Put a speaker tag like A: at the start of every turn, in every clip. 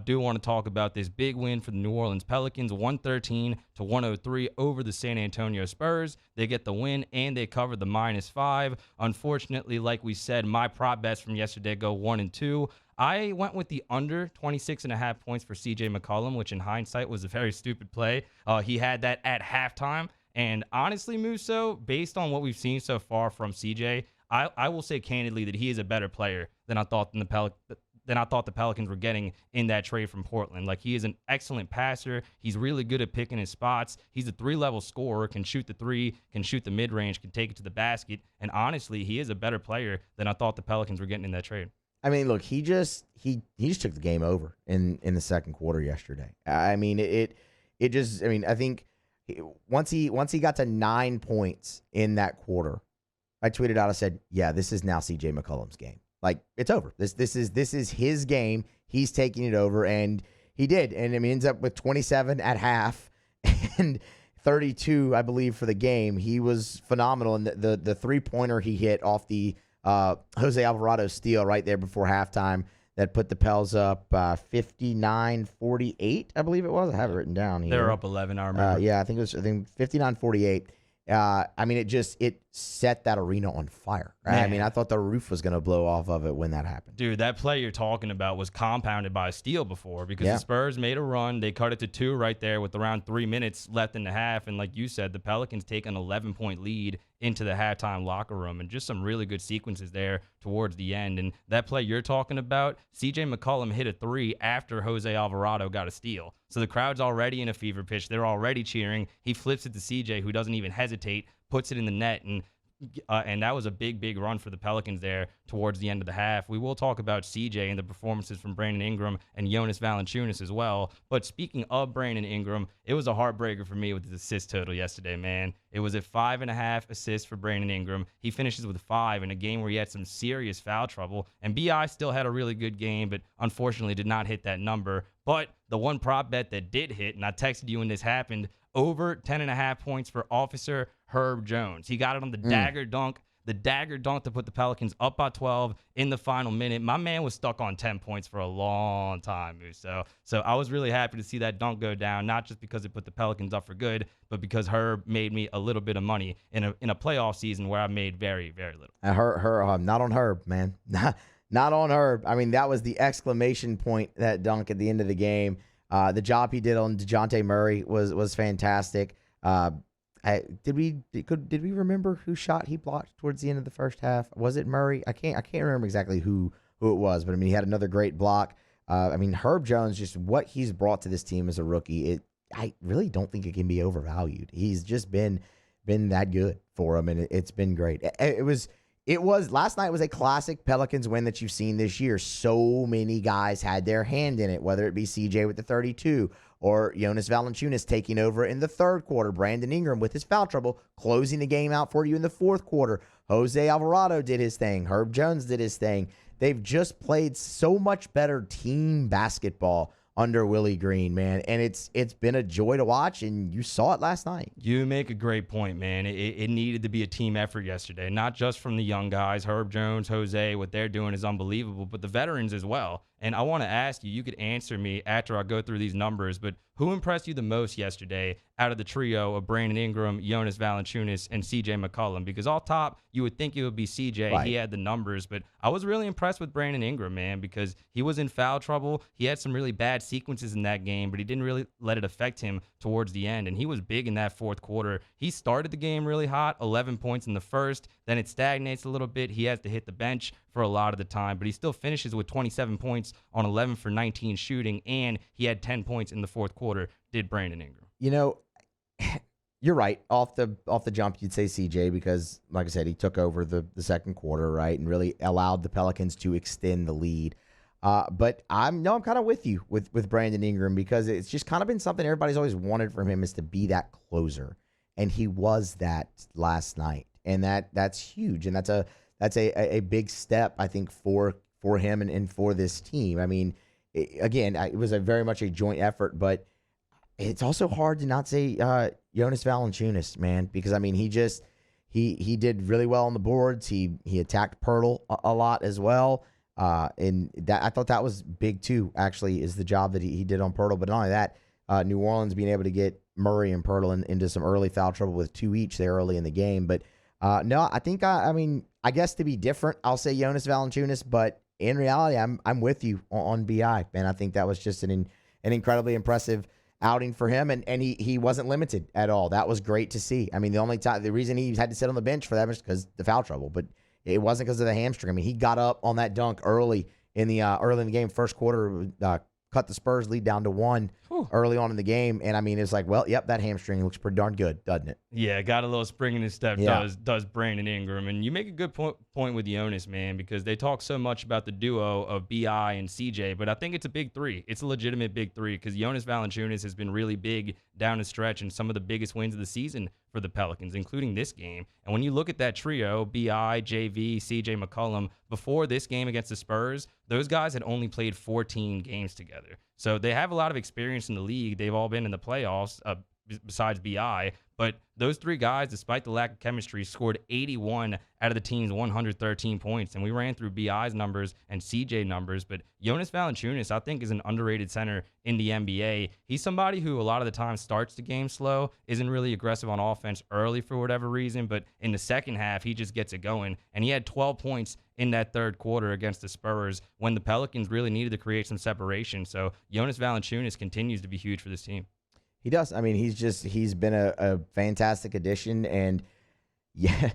A: do want to talk about this big win for the New Orleans Pelicans, 113-103 over the San Antonio Spurs. They get the win, and they cover the -5. Unfortunately, like we said, my prop bets from yesterday go 1 and 2. I went with the under 26.5 points for CJ McCollum, which in hindsight was a very stupid play. He had that at halftime. And honestly, Musso, based on what we've seen so far from CJ, I will say candidly that he is a better player than I thought the Pelicans were getting in that trade from Portland. Like, he is an excellent passer. He's really good at picking his spots. He's a 3-level scorer, can shoot the three, can shoot the mid-range, can take it to the basket. And honestly, he is a better player than I thought the Pelicans were getting in that trade.
B: I mean, look, he just took the game over in the second quarter yesterday. I mean, I think once he got to 9 points in that quarter, I tweeted out, I said, yeah, this is now CJ McCollum's game. Like, it's over. This is his game. He's taking it over, and he did. And I mean, ends up with 27 at half and 32, I believe, for the game. He was phenomenal. And the three-pointer he hit off the Jose Alvarado steal right there before halftime that put the Pels up 59-48, I believe it was. I have it written down here.
A: They were up 11, I remember.
B: Yeah, I think it was 59-48. I mean, it set that arena on fire. Right? I mean, I thought the roof was going to blow off of it when that happened.
A: Dude, that play you're talking about was compounded by a steal before, because the Spurs made a run. They cut it to 2 right there with around 3 minutes left in the half. And like you said, the Pelicans take an 11-point lead into the halftime locker room, and just some really good sequences there towards the end. And that play you're talking about, CJ McCollum hit a 3 after Jose Alvarado got a steal. So the crowd's already in a fever pitch. They're already cheering. He flips it to CJ, who doesn't even hesitate, puts it in the net, and that was a big run for the Pelicans there towards the end of the half. We will talk about CJ and the performances from Brandon Ingram and Jonas Valanciunas as well. But speaking of Brandon Ingram, it was a heartbreaker for me with his assist total yesterday, man. It was at 5.5 assists for Brandon Ingram. He finishes with 5 in a game where he had some serious foul trouble. And B.I. still had a really good game, but unfortunately did not hit that number. But the one prop bet that did hit, and I texted you when this happened, over 10.5 points for Officer Herb Jones. He got it on the dagger dunk to put the Pelicans up by 12 in the final minute. My man was stuck on 10 points for a long time, Musso. So I was really happy to see that dunk go down, not just because it put the Pelicans up for good, but because Herb made me a little bit of money in a playoff season where I made very, very little.
B: Not on Herb, man. Not on Herb. I mean, that was the exclamation point, that dunk at the end of the game. The job he did on DeJounte Murray was fantastic. Did we remember who shot he blocked towards the end of the first half? Was it Murray? I can't remember exactly who it was, but I mean, he had another great block. I mean, Herb Jones, just what he's brought to this team as a rookie, I really don't think it can be overvalued. He's just been that good for him, and it's been great. It was last night was a classic Pelicans win that you've seen this year. So many guys had their hand in it, whether it be CJ with the 32 or Jonas Valanciunas taking over in the third quarter, Brandon Ingram with his foul trouble closing the game out for you in the fourth quarter. Jose Alvarado did his thing. Herb Jones did his thing. They've just played so much better team basketball under Willie Green, man. And it's been a joy to watch, and you saw it last night.
A: You make a great point, man. It needed to be a team effort yesterday, not just from the young guys, Herb Jones, Jose. What they're doing is unbelievable, but the veterans as well. And I want to ask you could answer me after I go through these numbers, but who impressed you the most yesterday out of the trio of Brandon Ingram, Jonas Valanciunas, and CJ McCollum? Because off top, you would think it would be CJ. Right. He had the numbers, but I was really impressed with Brandon Ingram, man, because he was in foul trouble. He had some really bad sequences in that game, but he didn't really let it affect him towards the end, and he was big in that fourth quarter. He started the game really hot, 11 points in the first, then it stagnates a little bit. He has to hit the bench for a lot of the time, but he still finishes with 27 points on 11 for 19 shooting, and he had 10 points in the fourth quarter, did Brandon Ingram.
B: You know, you're right. Off the jump, you'd say CJ because, like I said, he took over the second quarter, right, and really allowed the Pelicans to extend the lead. But I'm kind of with you with Brandon Ingram because it's just kind of been something everybody's always wanted from him is to be that closer, and he was that last night, and that's huge, and that's a big step, I think, for him and for this team. I mean, it was very much a joint effort, but it's also hard to not say Jonas Valanciunas, man, because I mean he did really well on the boards. He attacked Pirtle a lot as well. And that, I thought that was big too, actually, is the job that he did on Pirtle. But not only that, New Orleans being able to get Murray and Pirtle into some early foul trouble with 2 each there early in the game. But no, I think, I mean, I guess to be different, I'll say Jonas Valanciunas, but in reality, I'm with you on BI, man. I think that was just an incredibly impressive outing for him, and he wasn't limited at all. That was great to see. I mean, the reason he had to sit on the bench for that was because the foul trouble, but it wasn't because of the hamstring. I mean, he got up on that dunk early in the game, first quarter, cut the Spurs lead down to 1 early on in the game. And I mean, it's like, well, yep, that hamstring looks pretty darn good, doesn't it?
A: Yeah, got a little spring in his step, does Brandon Ingram. And you make a good point with Jonas, man, because they talk so much about the duo of BI and CJ, but I think it's a big three. It's a legitimate big three because Jonas Valanciunas has been really big down the stretch and some of the biggest wins of the season for the Pelicans, including this game. And when you look at that trio, BI, JV, CJ McCollum, before this game against the Spurs, those guys had only played 14 games together. So they have a lot of experience in the league. They've all been in the playoffs, besides BI. But those 3 guys, despite the lack of chemistry, scored 81 out of the team's 113 points. And we ran through BI's numbers and CJ numbers. But Jonas Valanciunas, I think, is an underrated center in the NBA. He's somebody who a lot of the time starts the game slow, isn't really aggressive on offense early for whatever reason. But in the second half, he just gets it going. And he had 12 points in that third quarter against the Spurs when the Pelicans really needed to create some separation. So Jonas Valanciunas continues to be huge for this team.
B: He does. I mean, he's been a fantastic addition. And yeah,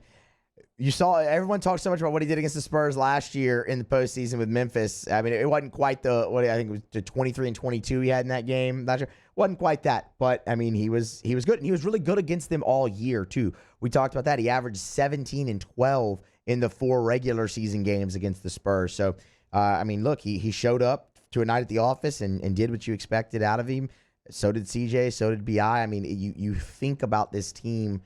B: you saw everyone talk so much about what he did against the Spurs last year in the postseason with Memphis. I mean, it wasn't quite I think it was the 23 and 22 he had in that game. Not sure. Wasn't quite that, but I mean, he was good, and he was really good against them all year too. We talked about that. He averaged 17 and 12 in the 4 regular season games against the Spurs. So, I mean, look, he showed up to a night at the office and did what you expected out of him. So did CJ, so did BI. I mean, you think about this team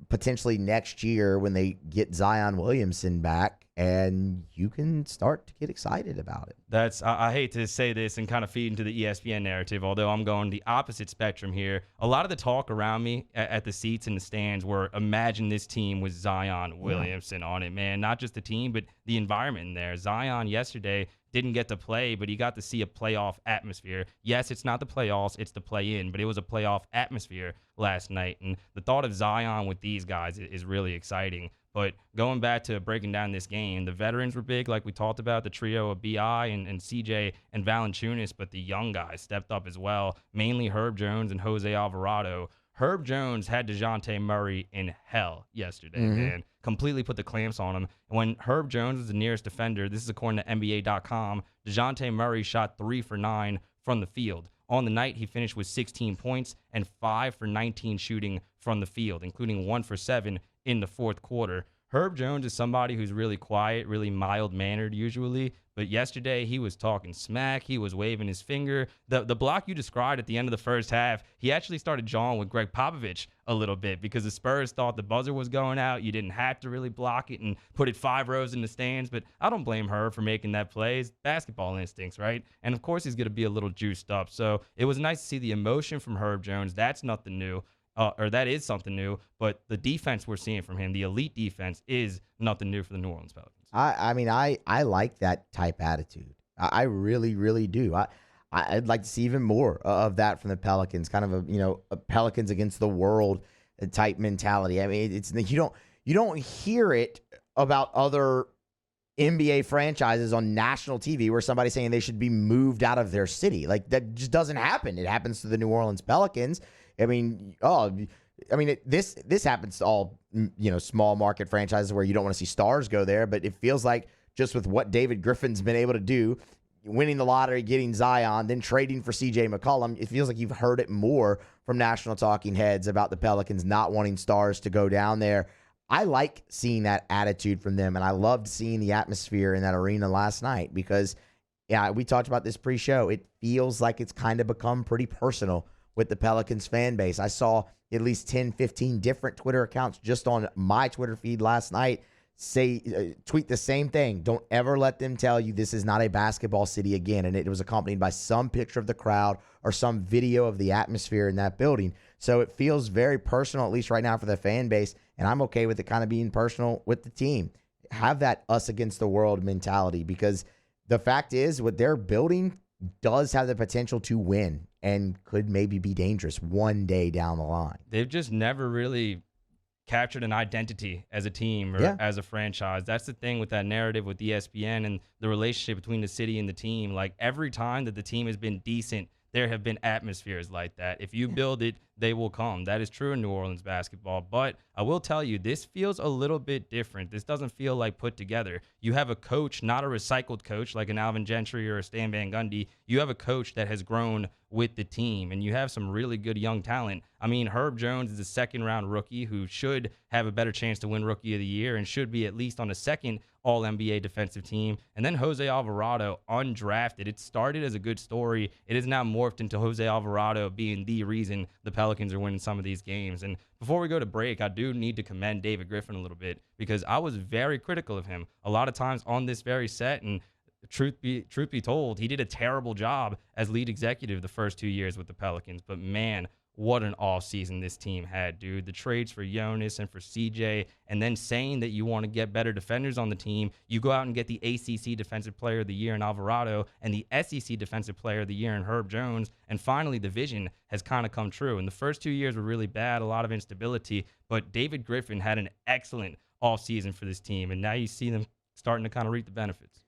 B: potentially next year when they get Zion Williamson back, and you can start to get excited about it.
A: I hate to say this and kind of feed into the ESPN narrative, although I'm going the opposite spectrum here. A lot of the talk around me at the seats in the stands were, imagine this team with Zion Williamson on it, man. Not just the team, but the environment in there. Zion yesterday didn't get to play, but he got to see a playoff atmosphere. Yes, it's not the playoffs, it's the play-in, but it was a playoff atmosphere last night. And the thought of Zion with these guys is really exciting. But going back to breaking down this game, the veterans were big, like we talked about, the trio of BI and CJ and Valanciunas, but the young guys stepped up as well, mainly Herb Jones and Jose Alvarado. Herb Jones had DeJounte Murray in hell yesterday, man. Completely put the clamps on him. And when Herb Jones was the nearest defender, this is according to NBA.com, DeJounte Murray shot 3 for 9 from the field. On the night, he finished with 16 points and 5 for 19 shooting from the field, including 1 for 7 in the fourth quarter. Herb Jones is somebody who's really quiet, really mild-mannered usually, but yesterday he was talking smack. He was waving his finger. The block you described at the end of the first half, he actually started jawing with Greg Popovich a little bit because the Spurs thought the buzzer was going out. You didn't have to really block it and put it 5 rows in the stands, but I don't blame Herb for making that play. It's basketball instincts, right? And, of course, he's going to be a little juiced up. So it was nice to see the emotion from Herb Jones. That's nothing new. Or that is something new, but the defense we're seeing from him, the elite defense, is nothing new for the New Orleans Pelicans.
B: I mean, I like that type attitude. I really, really do. I'd like to see even more of that from the Pelicans, kind of a Pelicans against the world type mentality. I mean, it's you don't hear it about other NBA franchises on national TV where somebody's saying they should be moved out of their city. Like, that just doesn't happen. It happens to the New Orleans Pelicans. I mean, this happens to all, small market franchises where you don't want to see stars go there, but it feels like just with what David Griffin's been able to do, winning the lottery, getting Zion, then trading for CJ McCollum, it feels like you've heard it more from national talking heads about the Pelicans not wanting stars to go down there. I like seeing that attitude from them, and I loved seeing the atmosphere in that arena last night because, we talked about this pre-show. It feels like it's kind of become pretty personal with the Pelicans fan base. I saw at least 10, 15 different Twitter accounts just on my Twitter feed last night tweet the same thing. Don't ever let them tell you this is not a basketball city again. And it was accompanied by some picture of the crowd or some video of the atmosphere in that building. So it feels very personal, at least right now, for the fan base. And I'm okay with it kind of being personal with the team. have that us against the world mentality, because the fact is what they're building does have the potential to win and could maybe be dangerous one day down the line.
A: They've just never really captured an identity as a team or as a franchise. That's the thing with that narrative with ESPN and the relationship between the city and the team. Like, every time that the team has been decent, there have been atmospheres like that. If you build it, they will come. That is true in New Orleans basketball. But I will tell you, this feels a little bit different. This doesn't feel like put together. You have a coach, not a recycled coach like an Alvin Gentry or a Stan Van Gundy. You have a coach that has grown with the team, and you have some really good young talent. I mean, Herb Jones is a second-round rookie who should have a better chance to win Rookie of the Year and should be at least on a second All-NBA defensive team. And then Jose Alvarado, undrafted. It started as a good story. It has now morphed into Jose Alvarado being the reason the Pelicans are winning some of these games. And before we go to break, I do need to commend David Griffin a little bit, because I was very critical of him a lot of times on this very set. And truth be told, he did a terrible job as lead executive the first 2 years with the Pelicans. But man, what an offseason this team had, dude. The trades for Jonas and for CJ, and then saying that you want to get better defenders on the team. You go out and get the ACC Defensive Player of the Year in Alvarado and the SEC Defensive Player of the Year in Herb Jones. And finally, the vision has kind of come true. And the first 2 years were really bad, a lot of instability. But David Griffin had an excellent offseason for this team. And now you see them starting to kind of reap the benefits.